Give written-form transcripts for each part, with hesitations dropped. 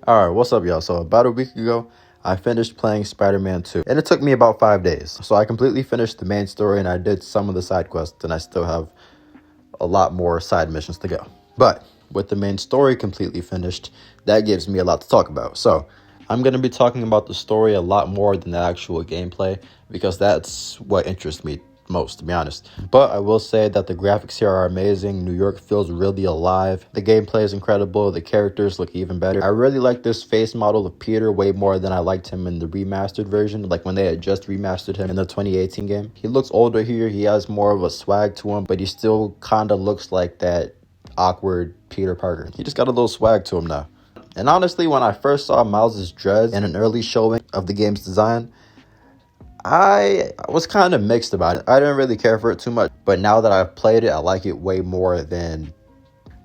Alright, what's up, y'all? So, about a week ago, I finished playing Spider-Man 2, and it took me about 5 days. So, I completely finished the main story, and I did some of the side quests, and I still have a lot more side missions to go. But, with the main story completely finished, that gives me a lot to talk about. So, I'm going to be talking about the story a lot more than the actual gameplay, because that's what interests me most, to be honest. But I will say that the graphics here are amazing. New York feels really alive. The gameplay is incredible. The characters look even better. I really like this face model of Peter way more than I liked him in the remastered version, like when they had just remastered him in the 2018 game. He looks older here. He has more of a swag to him, but he still kind of looks like that awkward Peter Parker. He just got a little swag to him now. And honestly, when I first saw Miles' dreads in an early showing of the game's design, I was kind of mixed about it. I didn't really care for it too much, but now that I've played it, I like it way more than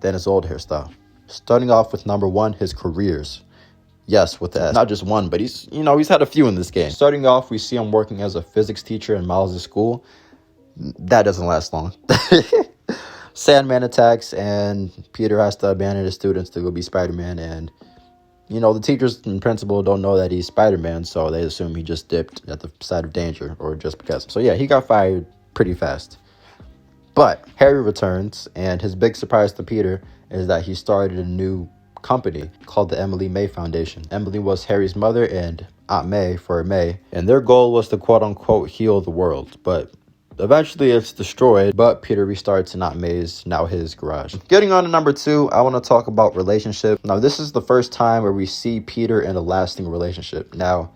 his old hairstyle. Starting off with number 1, his careers. Yes, with that. Not just one, but he's had a few in this game. Starting off, we see him working as a physics teacher in Miles' school. That doesn't last long. Sandman attacks, and Peter has to abandon his students to go be Spider-Man, and the teachers and principal don't know that he's Spider-Man, so they assume he just dipped at the side of danger, or just because. So yeah, he got fired pretty fast. But Harry returns, and his big surprise to Peter is that he started a new company called the Emily May Foundation. Emily was Harry's mother and Aunt May for May, and their goal was to quote-unquote heal the world. But eventually it's destroyed, but Peter restarts in Aunt May's, now his garage. Getting on to number 2, I want to talk about relationship. Now, this is the first time where we see Peter in a lasting relationship. Now,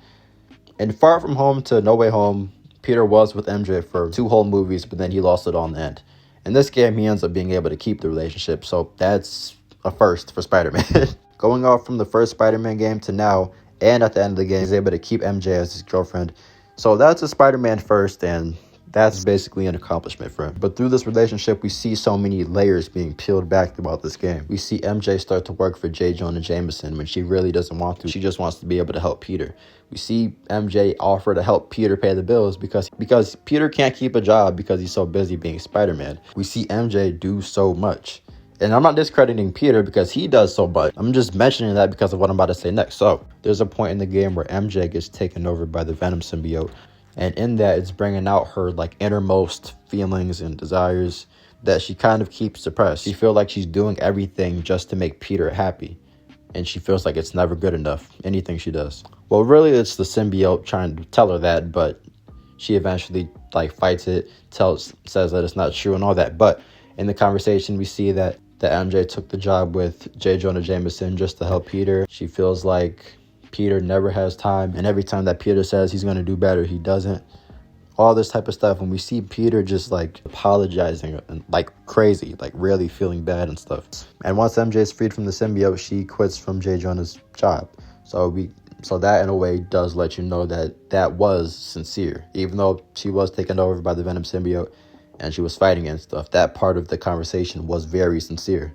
in Far From Home to No Way Home, Peter was with MJ for 2 whole movies, but then he lost it all in the end. In this game, he ends up being able to keep the relationship, so that's a first for Spider-Man. Going off from the first Spider-Man game to now, and at the end of the game, he's able to keep MJ as his girlfriend. So that's a Spider-Man first, and that's basically an accomplishment for him. But through this relationship, we see so many layers being peeled back throughout this game. We see MJ start to work for J. Jonah Jameson when she really doesn't want to. She just wants to be able to help Peter. We see MJ offer to help Peter pay the bills because Peter can't keep a job because he's so busy being Spider-Man. We see MJ do so much. And I'm not discrediting Peter because he does so much. I'm just mentioning that because of what I'm about to say next. So there's a point in the game where MJ gets taken over by the Venom symbiote. And in that, it's bringing out her innermost feelings and desires that she kind of keeps suppressed. She feels like she's doing everything just to make Peter happy. And she feels like it's never good enough, anything she does. Well, really, it's the symbiote trying to tell her that, but she eventually fights it, says that it's not true and all that. But in the conversation, we see that MJ took the job with J. Jonah Jameson just to help Peter. She feels like Peter never has time, and every time that Peter says he's going to do better, he doesn't. All this type of stuff, and we see Peter just apologizing and crazy, really feeling bad and stuff. And once MJ is freed from the symbiote, she quits from J. Jonah's job. So that in a way does let you know that was sincere, even though she was taken over by the Venom symbiote and she was fighting and stuff. That part of the conversation was very sincere.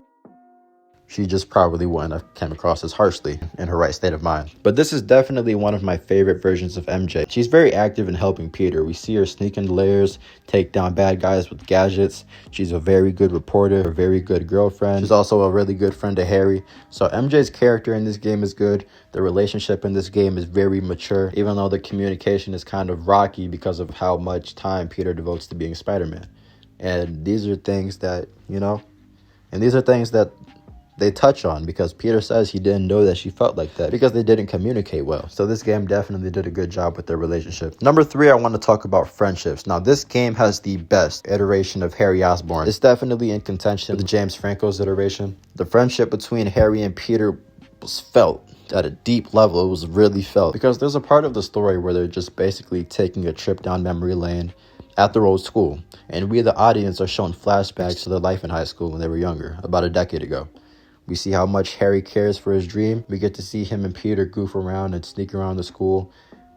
She just probably wouldn't have come across as harshly in her right state of mind. But this is definitely one of my favorite versions of MJ. She's very active in helping Peter. We see her sneak into layers, take down bad guys with gadgets. She's a very good reporter, a very good girlfriend. She's also a really good friend to Harry. So MJ's character in this game is good. The relationship in this game is very mature, even though the communication is kind of rocky because of how much time Peter devotes to being Spider-Man. And these are things that, they touch on because Peter says he didn't know that she felt like that because they didn't communicate well. So this game definitely did a good job with their relationship. Number 3, I want to talk about friendships. Now, this game has the best iteration of Harry Osborn. It's definitely in contention with James Franco's iteration. The friendship between Harry and Peter was felt at a deep level. It was really felt because there's a part of the story where they're just basically taking a trip down memory lane at their old school. And we, the audience, are shown flashbacks to their life in high school when they were younger, about a decade ago. We see how much Harry cares for his dream. We get to see him and Peter goof around and sneak around the school.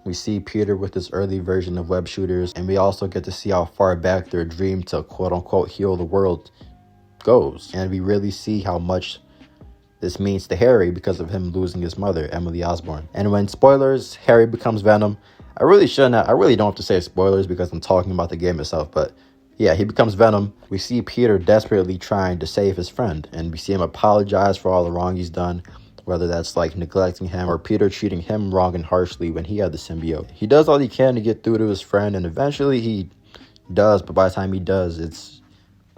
We see Peter with his early version of web shooters. And we also get to see how far back their dream to quote-unquote heal the world goes. And we really see how much this means to Harry because of him losing his mother, Emily Osborn. And when spoilers, Harry becomes Venom. I really don't have to say spoilers because I'm talking about the game itself, but yeah, he becomes Venom. We see Peter desperately trying to save his friend, and we see him apologize for all the wrong he's done. whether that's like neglecting him or Peter treating him wrong and harshly when he had the symbiote. He does all he can to get through to his friend, and eventually he does, but by the time he does, it's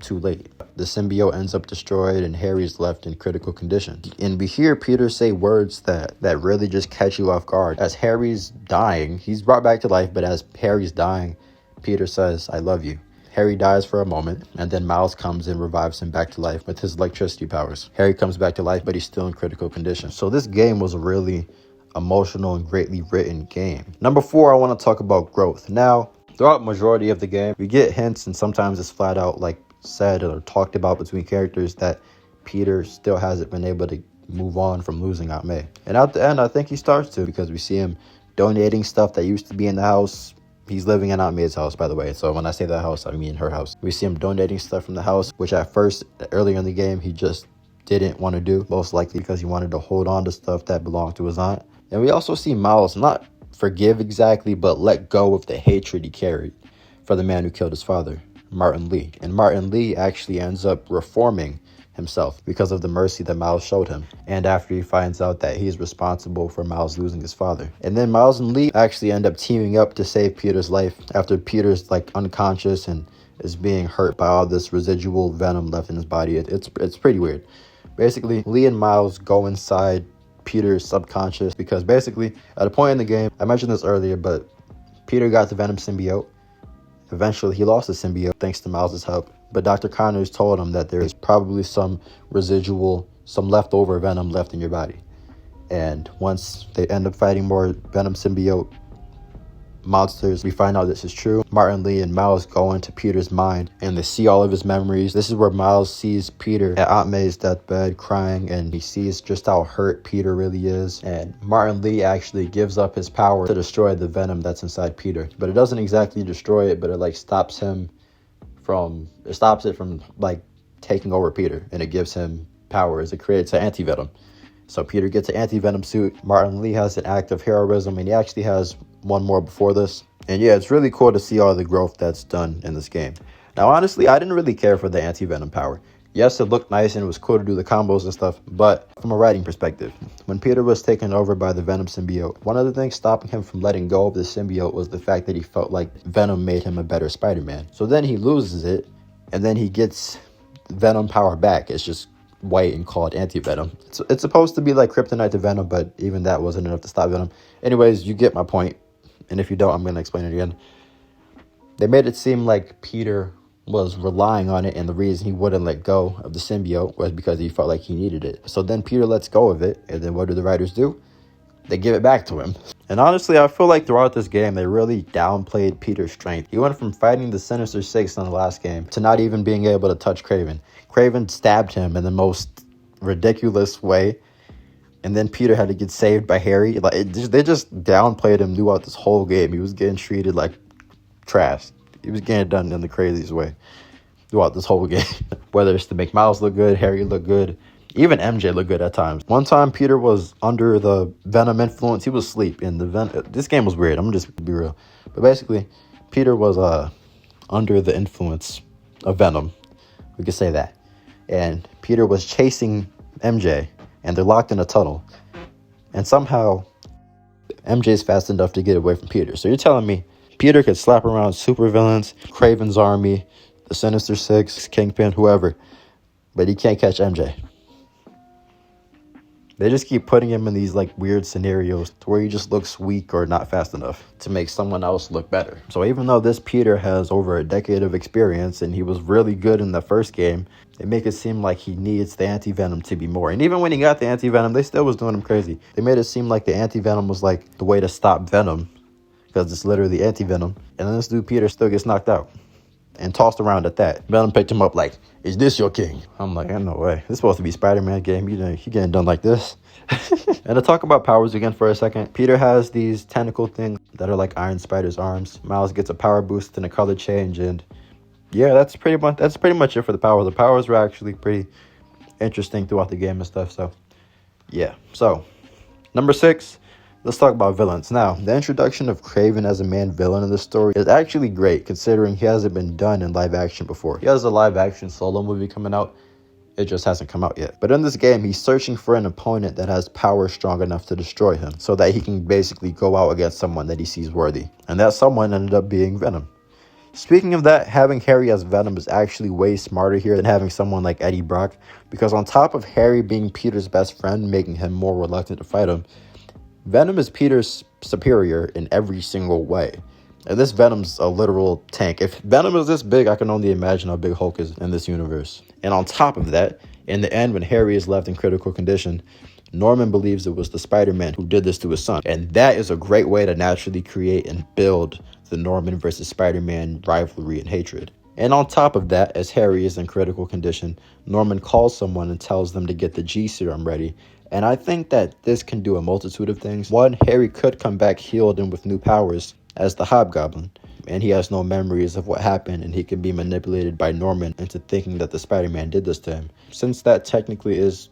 too late. The symbiote ends up destroyed and Harry's left in critical condition. And we hear Peter say words that really just catch you off guard. As Harry's dying, he's brought back to life, but as Harry's dying, Peter says, "I love you." Harry dies for a moment, and then Miles comes and revives him back to life with his electricity powers. Harry comes back to life, but he's still in critical condition. So this game was a really emotional and greatly written game. Number 4, I want to talk about growth. Now, throughout majority of the game, we get hints, and sometimes it's flat out like said or talked about between characters that Peter still hasn't been able to move on from losing Aunt May. And at the end, I think he starts to, because we see him donating stuff that used to be in the house. He's living in Aunt May's house, by the way. So when I say that house, I mean her house. We see him donating stuff from the house, which at first, earlier in the game, he just didn't want to do, most likely because he wanted to hold on to stuff that belonged to his aunt. And we also see Miles not forgive exactly, but let go of the hatred he carried for the man who killed his father, Martin Lee. And Martin Lee actually ends up reforming himself because of the mercy that Miles showed him, and after he finds out that he's responsible for Miles losing his father. And then Miles and Lee actually end up teaming up to save Peter's life after Peter's like unconscious and is being hurt by all this residual venom left in his body. It's pretty weird. Basically, Lee and Miles go inside Peter's subconscious because basically at a point in the game, I mentioned this earlier, but Peter got the venom symbiote. Eventually, he lost the symbiote thanks to Miles' help. But Dr. Connors told him that there is probably some residual, some leftover venom left in your body. And once they end up fighting more venom symbiote monsters, we find out this is true. Martin Lee and Miles go into Peter's mind and they see all of his memories. This is where Miles sees Peter at Aunt May's deathbed crying, and he sees just how hurt Peter really is. And Martin Lee actually gives up his power to destroy the venom that's inside Peter. But it doesn't exactly destroy it, but it like stops it from like taking over Peter, and it gives him powers. It creates an anti-venom. So Peter gets an anti-venom suit. Martin Lee has an act of heroism, and he actually has one more before this. And yeah, it's really cool to see all the growth that's done in this game. Now, honestly, I didn't really care for the anti-venom power. Yes, it looked nice and it was cool to do the combos and stuff, but from a writing perspective, when Peter was taken over by the venom symbiote, one of the things stopping him from letting go of the symbiote was the fact that he felt like venom made him a better Spider-Man. So then he loses it, and then he gets venom power back. It's just white and called anti-venom. It's supposed to be like kryptonite to venom, but even that wasn't enough to stop venom. Anyways, you get my point. And if you don't, I'm going to explain it again. They made it seem like Peter was relying on it, and the reason he wouldn't let go of the symbiote was because he felt like he needed it. So then Peter lets go of it, and then what do the writers do? They give it back to him. And honestly, I feel like throughout this game, they really downplayed Peter's strength. He went from fighting the Sinister Six in the last game to not even being able to touch Kraven. Kraven stabbed him in the most ridiculous way, and then Peter had to get saved by Harry. They just downplayed him throughout this whole game. He was getting treated like trash. He was getting done in the craziest way throughout this whole game. Whether it's to make Miles look good, Harry look good, even MJ looked good at times. One time, Peter was under the venom influence. He was asleep in the venom. This game was weird. I'm gonna just be real. But basically, Peter was under the influence of venom. We could say that. And Peter was chasing MJ, and they're locked in a tunnel. And somehow, MJ's fast enough to get away from Peter. So you're telling me Peter could slap around supervillains, Kraven's army, the Sinister Six, Kingpin, whoever, but he can't catch MJ. They just keep putting him in these like weird scenarios to where he just looks weak or not fast enough to make someone else look better. So even though this Peter has over a decade of experience and he was really good in the first game, they make it seem like he needs the anti-venom to be more. And even when he got the anti-venom, they still was doing him crazy. They made it seem like the anti-venom was like the way to stop venom, because it's literally anti-venom. And then this dude Peter still gets knocked out and tossed around at that. Venom picked him up like, "Is this your king?" I'm like, no way. This is supposed to be Spider-Man game. You getting done like this? And to talk about powers again for a second, Peter has these tentacle things that are like Iron Spider's arms. Miles gets a power boost and a color change, and yeah, that's pretty much it for the powers. The powers were actually pretty interesting throughout the game and stuff. So yeah. So number 6. Let's talk about villains. Now, the introduction of Kraven as a main villain in this story is actually great, considering he hasn't been done in live action before. He has a live action solo movie coming out, It just hasn't come out yet. But in this game, he's searching for an opponent that has power strong enough to destroy him so that he can basically go out against someone that he sees worthy. And that someone ended up being Venom. Speaking of that, having Harry as Venom is actually way smarter here than having someone like Eddie Brock, because on top of Harry being Peter's best friend, making him more reluctant to fight him, Venom is Peter's superior in every single way. And this Venom's a literal tank. If Venom is this big, I can only imagine how big Hulk is in this universe. And on top of that, in the end, when Harry is left in critical condition, Norman believes it was the Spider-Man who did this to his son. And that is a great way to naturally create and build the Norman versus Spider-Man rivalry and hatred. And on top of that, as Harry is in critical condition, Norman calls someone and tells them to get the G serum ready. And I think that this can do a multitude of things. One, Harry could come back healed and with new powers as the Hobgoblin, and he has no memories of what happened, and he can be manipulated by Norman into thinking that the Spider-Man did this to him, since that technically is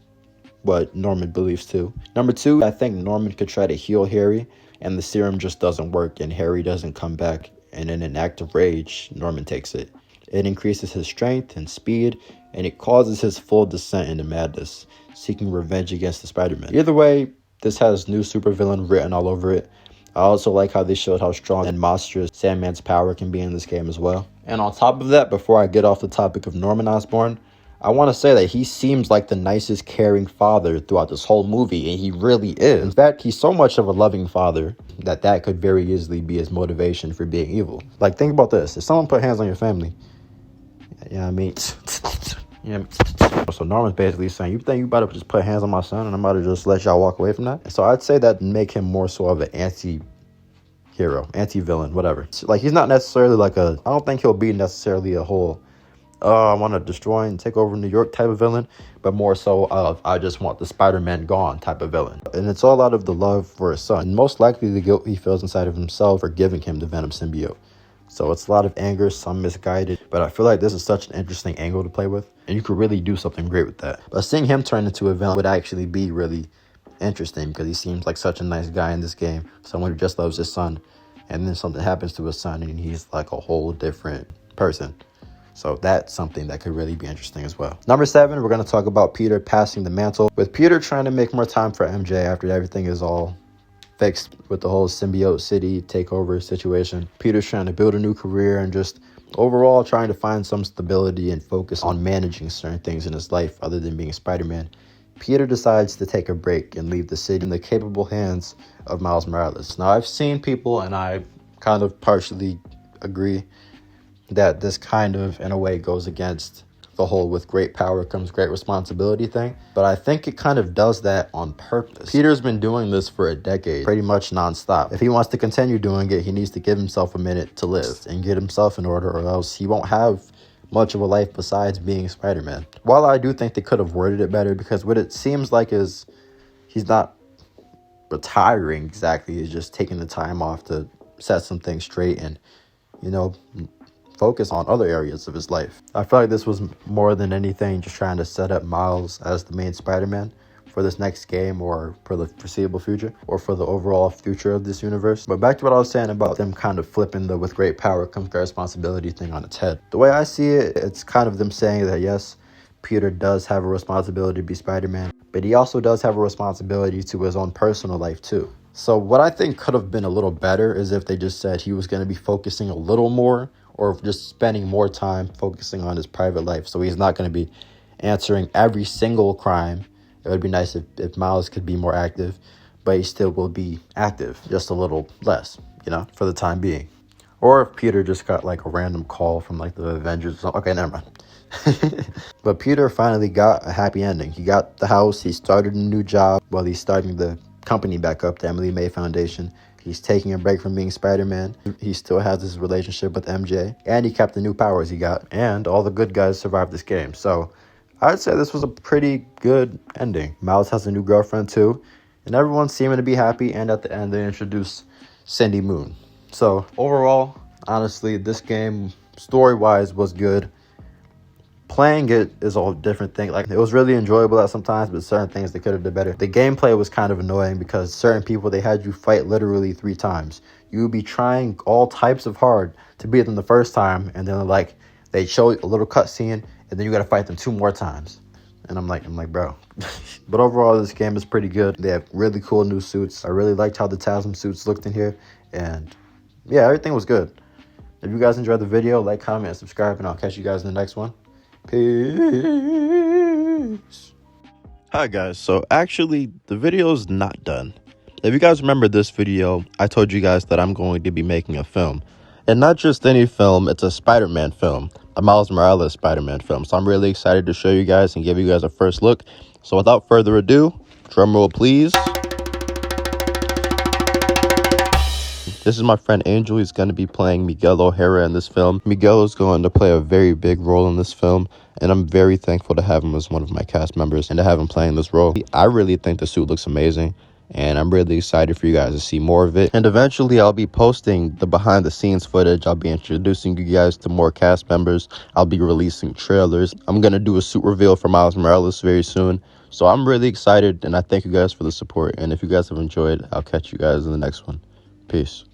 what Norman believes too. Number two, I think Norman could try to heal Harry, and the serum just doesn't work, and Harry doesn't come back, and in an act of rage, Norman takes it. It increases his strength and speed, and it causes his full descent into madness, seeking revenge against the Spider-Man. Either way, this has new supervillain written all over it. I also like how they showed how strong and monstrous Sandman's power can be in this game as well. And on top of that, before I get off the topic of Norman Osborn, I want to say that he seems like the nicest, caring father throughout this whole movie, and he really is. In fact, he's so much of a loving father that could very easily be his motivation for being evil. Like, think about this. If someone put hands on your family, you know what I mean? Yeah. So Norman's basically saying, you think you about to just put hands on my son and I'm about to just let y'all walk away from that? And so I'd say that make him more so of an anti-hero, anti-villain, whatever. Like, he's not necessarily like I don't think he'll be necessarily a whole, I want to destroy and take over New York type of villain, but more so of, I just want the Spider-Man gone type of villain. And it's all out of the love for his son, and most likely the guilt he feels inside of himself for giving him the Venom symbiote. So it's a lot of anger, some misguided, but I feel like this is such an interesting angle to play with, and you could really do something great with that. But seeing him turn into a villain would actually be really interesting, because he seems like such a nice guy in this game, someone who just loves his son, and then something happens to his son and he's like a whole different person. So that's something that could really be interesting as well. Number 7, we're going to talk about Peter passing the mantle, with Peter trying to make more time for MJ after everything is all fixed with the whole symbiote city takeover situation. Peter's trying to build a new career and just overall trying to find some stability and focus on managing certain things in his life other than being Spider-Man. Peter decides to take a break and leave the city in the capable hands of Miles Morales. Now, I've seen people, and I kind of partially agree, that this kind of, in a way, goes against the whole with great power comes great responsibility thing. But I think it kind of does that on purpose. Peter's been doing this for a decade, pretty much nonstop. If he wants to continue doing it, he needs to give himself a minute to live and get himself in order, or else he won't have much of a life besides being Spider-Man. While I do think they could have worded it better, because what it seems like is he's not retiring exactly, he's just taking the time off to set some things straight and, you know, focus on other areas of his life. I feel like this was more than anything just trying to set up Miles as the main Spider-Man for this next game, or for the foreseeable future, or for the overall future of this universe. But back to what I was saying about them kind of flipping the with great power comes great responsibility thing on its head. The way I see it, it's kind of them saying that yes, Peter does have a responsibility to be Spider-Man, but he also does have a responsibility to his own personal life too. So what I think could have been a little better is if they just said he was going to be focusing a little more, or just spending more time focusing on his private life. So he's not going to be answering every single crime. It would be nice if Miles could be more active, but he still will be active, just a little less, you know, for the time being. Or if Peter just got like a random call from like the Avengers or something. Okay, never mind. But Peter finally got a happy ending. He got the house, he started a new job while he's starting the company back up, the Emily May Foundation. He's taking a break from being Spider-Man. He still has his relationship with MJ. And he kept the new powers he got. And all the good guys survived this game. So I'd say this was a pretty good ending. Miles has a new girlfriend too. And everyone's seeming to be happy. And at the end, they introduce Cindy Moon. So overall, honestly, this game, story-wise, was good. Playing it is a whole different thing. Like, it was really enjoyable at some times, but certain things they could have done better. The gameplay was kind of annoying because certain people, they had you fight literally 3 times. You would be trying all types of hard to beat them the first time, and then like they show a little cutscene, and then you got to fight them 2 more times. And I'm like, bro. But overall, this game is pretty good. They have really cool new suits. I really liked how the TASM suits looked in here. And yeah, everything was good. If you guys enjoyed the video, like, comment, and subscribe, and I'll catch you guys in the next one. Peace. Hi guys, so actually the video is not done. If you guys remember this video, I told you guys that I'm going to be making a film. And not just any film, it's a Spider-Man film. A Miles Morales Spider-Man film. So I'm really excited to show you guys and give you guys a first look. So without further ado, drum roll please. This is my friend Angel. He's going to be playing Miguel O'Hara in this film. Miguel is going to play a very big role in this film, and I'm very thankful to have him as one of my cast members and to have him playing this role. I really think the suit looks amazing, and I'm really excited for you guys to see more of it. And eventually, I'll be posting the behind-the-scenes footage. I'll be introducing you guys to more cast members. I'll be releasing trailers. I'm going to do a suit reveal for Miles Morales very soon. So I'm really excited, and I thank you guys for the support. And if you guys have enjoyed, I'll catch you guys in the next one. Peace.